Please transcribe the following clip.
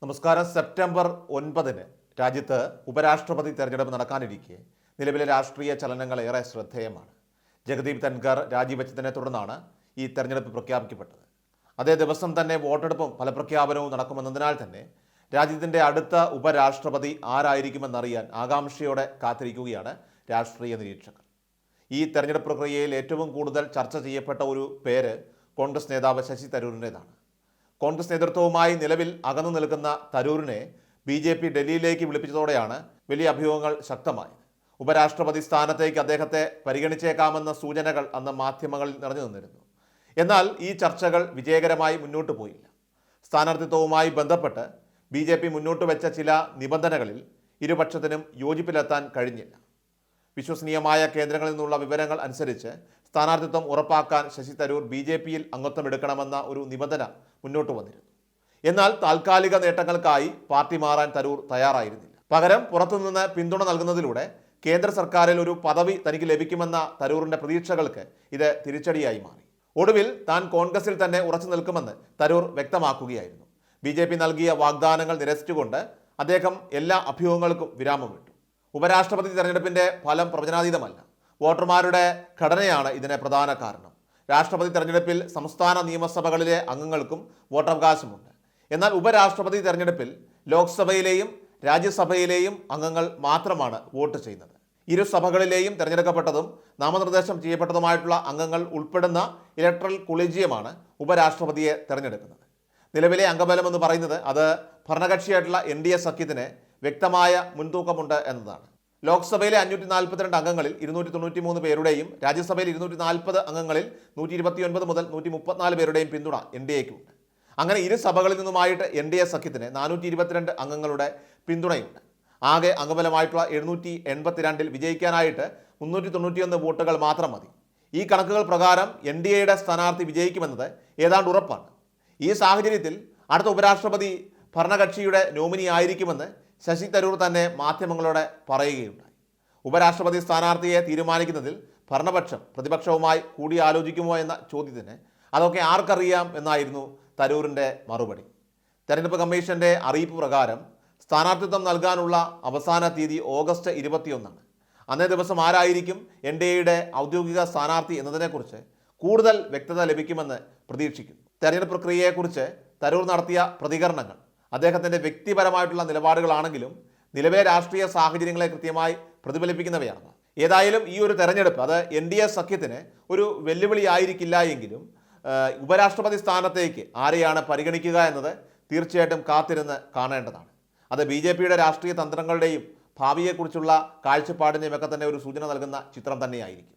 നമസ്കാരം. സെപ്റ്റംബർ 9 രാജ്യത്ത് ഉപരാഷ്ട്രപതി തെരഞ്ഞെടുപ്പ് നടക്കാനിരിക്കെ നിലവിലെ രാഷ്ട്രീയ ചലനങ്ങൾ ഏറെ ശ്രദ്ധേയമാണ്. ജഗദീപ് ധൻഖർ രാജിവെച്ചതിനെ തുടർന്നാണ് ഈ തെരഞ്ഞെടുപ്പ് പ്രഖ്യാപിക്കപ്പെട്ടത്. അതേ ദിവസം തന്നെ വോട്ടെടുപ്പും ഫലപ്രഖ്യാപനവും നടക്കുമെന്നതിനാൽ തന്നെ രാജ്യത്തിൻ്റെ അടുത്ത ഉപരാഷ്ട്രപതി ആരായിരിക്കുമെന്നറിയാൻ ആകാംക്ഷയോടെ കാത്തിരിക്കുകയാണ് രാഷ്ട്രീയ നിരീക്ഷകർ. ഈ തെരഞ്ഞെടുപ്പ് പ്രക്രിയയിൽ ഏറ്റവും കൂടുതൽ ചർച്ച ചെയ്യപ്പെട്ട ഒരു പേര് കോൺഗ്രസ് നേതാവ് ശശി തരൂരിൻ്റെതാണ്. കോൺഗ്രസ് നേതൃത്വവുമായി നിലവിൽ അകന്നു നിൽക്കുന്ന തരൂരിനെ BJP ഡൽഹിയിലേക്ക് വിളിപ്പിച്ചതോടെയാണ് വലിയ അഭ്യൂഹങ്ങൾ ശക്തമായത്. ഉപരാഷ്ട്രപതി സ്ഥാനത്തേക്ക് അദ്ദേഹത്തെ പരിഗണിച്ചേക്കാമെന്ന സൂചനകൾ അന്ന് മാധ്യമങ്ങളിൽ നിറഞ്ഞു നിന്നിരുന്നു. എന്നാൽ ഈ ചർച്ചകൾ വിജയകരമായി മുന്നോട്ട് പോയില്ല. സ്ഥാനാർത്ഥിത്വവുമായി ബന്ധപ്പെട്ട് BJP മുന്നോട്ട് വെച്ച ചില നിബന്ധനകളിൽ ഇരുപക്ഷത്തിനും യോജിപ്പിലെത്താൻ കഴിഞ്ഞില്ല. വിശ്വസനീയമായ കേന്ദ്രങ്ങളിൽ നിന്നുള്ള വിവരങ്ങൾ അനുസരിച്ച് സ്ഥാനാർത്ഥിത്വം ഉറപ്പാക്കാൻ ശശി തരൂർ BJPയിൽ അംഗത്വം എടുക്കണമെന്ന ഒരു നിബന്ധന മുന്നോട്ട് വന്നിരുന്നു. എന്നാൽ താൽക്കാലിക നേട്ടങ്ങൾക്കായി പാർട്ടി മാറാൻ തരൂർ തയ്യാറായിരുന്നില്ല. പകരം പുറത്തുനിന്ന് പിന്തുണ നൽകുന്നതിലൂടെ കേന്ദ്ര സർക്കാരിൽ ഒരു പദവി തനിക്ക് ലഭിക്കുമെന്ന തരൂറിൻ്റെ പ്രതീക്ഷകൾക്ക് ഇത് തിരിച്ചടിയായി മാറി. ഒടുവിൽ താൻ കോൺഗ്രസിൽ തന്നെ ഉറച്ചു നിൽക്കുമെന്ന് തരൂർ വ്യക്തമാക്കുകയായിരുന്നു. BJP നൽകിയ വാഗ്ദാനങ്ങൾ നിരസിച്ചുകൊണ്ട് അദ്ദേഹം എല്ലാ അഭ്യൂഹങ്ങൾക്കും വിരാമമിട്ടു. ഉപരാഷ്ട്രപതി തെരഞ്ഞെടുപ്പിൻ്റെ ഫലം പ്രവചനാതീതമല്ല. വോട്ടർമാരുടെ ഘടനയാണ് ഇതിന് പ്രധാന കാരണം. രാഷ്ട്രപതി തെരഞ്ഞെടുപ്പിൽ സംസ്ഥാന നിയമസഭകളിലെ അംഗങ്ങൾക്കും വോട്ടവകാശമുണ്ട്. എന്നാൽ ഉപരാഷ്ട്രപതി തെരഞ്ഞെടുപ്പിൽ ലോക്സഭയിലെയും രാജ്യസഭയിലെയും അംഗങ്ങൾ മാത്രമാണ് വോട്ട് ചെയ്യുന്നത്. ഇരു സഭകളിലെയും തിരഞ്ഞെടുക്കപ്പെട്ടതും നാമനിർദ്ദേശം ചെയ്യപ്പെട്ടതുമായിട്ടുള്ള അംഗങ്ങൾ ഉൾപ്പെടുന്ന ഇലക്ട്രൽ കൊളീജിയമാണ് ഉപരാഷ്ട്രപതിയെ തിരഞ്ഞെടുക്കുന്നത്. നിലവിലെ അംഗബലം എന്ന് പറയുന്നത് അത് ഭരണകക്ഷിയായിട്ടുള്ള NDA സഖ്യത്തിന് വ്യക്തമായ മുൻതൂക്കമുണ്ട് എന്നതാണ്. ലോക്സഭയിലെ 542 അംഗങ്ങളിൽ 293 പേരുടെയും രാജ്യസഭയിൽ 240 അംഗങ്ങളിൽ 129 മുതൽ 134 പേരുടെയും പിന്തുണ NDAക്കുണ്ട്. അങ്ങനെ ഇരു സഭകളിൽ നിന്നുമായിട്ട് NDA സഖ്യത്തിന് 422 അംഗങ്ങളുടെ പിന്തുണയുണ്ട്. ആകെ അംഗബലമായിട്ടുള്ള 782 വിജയിക്കാനായിട്ട് 391 വോട്ടുകൾ മാത്രം മതി. ഈ കണക്കുകൾ പ്രകാരം NDAയുടെ സ്ഥാനാർത്ഥി വിജയിക്കുമെന്നത് ഏതാണ്ട് ഉറപ്പാണ്. ഈ സാഹചര്യത്തിൽ അടുത്ത ഉപരാഷ്ട്രപതി ഭരണകക്ഷിയുടെ നോമിനി ആയിരിക്കുമെന്ന് ശശി തരൂർ തന്നെ മാധ്യമങ്ങളോട് പറയുകയുണ്ടായി. ഉപരാഷ്ട്രപതി സ്ഥാനാർത്ഥിയെ തീരുമാനിക്കുന്നതിൽ ഭരണപക്ഷം പ്രതിപക്ഷവുമായി കൂടിയാലോചിക്കുമോ എന്ന ചോദ്യത്തിന് അതൊക്കെ ആർക്കറിയാം എന്നായിരുന്നു തരൂരിൻ്റെ മറുപടി. തെരഞ്ഞെടുപ്പ് കമ്മീഷൻ്റെ അറിയിപ്പ് പ്രകാരം സ്ഥാനാർത്ഥിത്വം നൽകാനുള്ള അവസാന തീയതി ഓഗസ്റ്റ് 21. അന്നേ ദിവസം ആരായിരിക്കും NDAയുടെ ഔദ്യോഗിക സ്ഥാനാർത്ഥി എന്നതിനെക്കുറിച്ച് കൂടുതൽ വ്യക്തത ലഭിക്കുമെന്ന് പ്രതീക്ഷിക്കുന്നു. തെരഞ്ഞെടുപ്പ് പ്രക്രിയയെക്കുറിച്ച് തരൂർ നടത്തിയ പ്രതികരണങ്ങൾ അദ്ദേഹത്തിൻ്റെ വ്യക്തിപരമായിട്ടുള്ള നിലപാടുകളാണെങ്കിലും നിലവിലെ രാഷ്ട്രീയ സാഹചര്യങ്ങളെ കൃത്യമായി പ്രതിഫലിപ്പിക്കുന്നവയാണ്. ഏതായാലും ഈ ഒരു തെരഞ്ഞെടുപ്പ് അത് NDA സഖ്യത്തിന് ഒരു വെല്ലുവിളി ആയിരിക്കില്ല എങ്കിലും ഉപരാഷ്ട്രപതി സ്ഥാനത്തേക്ക് ആരെയാണ് പരിഗണിക്കുക എന്നത് തീർച്ചയായിട്ടും കാത്തിരുന്ന് കാണേണ്ടതാണ്. അത് BJPയുടെ രാഷ്ട്രീയ തന്ത്രങ്ങളുടെയും ഭാവിയെക്കുറിച്ചുള്ള കാഴ്ചപ്പാടിനെയും ഒക്കെ തന്നെ ഒരു സൂചന നൽകുന്ന ചിത്രം തന്നെയായിരിക്കും.